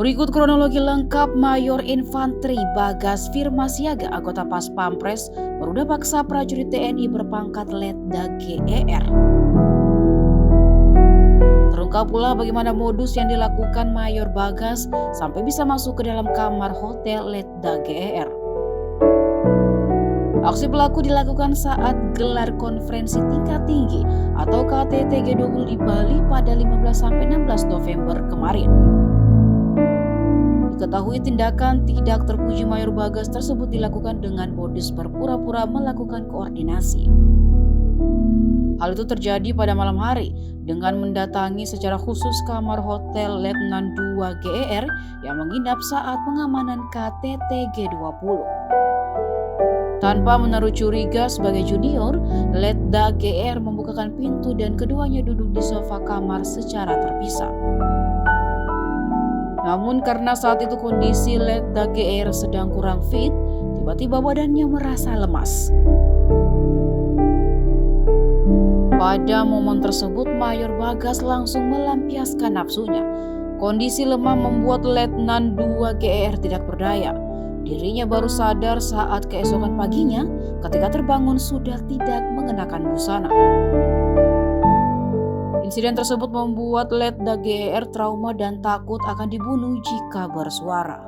Berikut kronologi lengkap Mayor Infanteri Bagas Firmasiaga, anggota Pas Pampres, berudah paksa prajurit TNI berpangkat Letda GER. Terungkap pula bagaimana modus yang dilakukan Mayor Bagas sampai bisa masuk ke dalam kamar hotel Letda GER. Aksi pelaku dilakukan saat gelar konferensi tingkat tinggi atau KTT G20 di Bali pada 15-16 November kemarin. Diketahui tindakan tidak terpuji Mayor Bagas tersebut dilakukan dengan modus berpura-pura melakukan koordinasi. Hal itu terjadi pada malam hari dengan mendatangi secara khusus kamar hotel Letnan 2 GER yang menginap saat pengamanan KTT G20. Tanpa menaruh curiga sebagai junior, Letda GER membukakan pintu dan keduanya duduk di sofa kamar secara terpisah. Namun karena saat itu kondisi Letda GER sedang kurang fit, tiba-tiba badannya merasa lemas. Pada momen tersebut, Mayor Bagas langsung melampiaskan nafsunya. Kondisi lemah membuat Letnan 2 GER tidak berdaya. Dirinya baru sadar saat keesokan paginya ketika terbangun sudah tidak mengenakan busana. Insiden tersebut membuat Letda GER trauma dan takut akan dibunuh jika bersuara.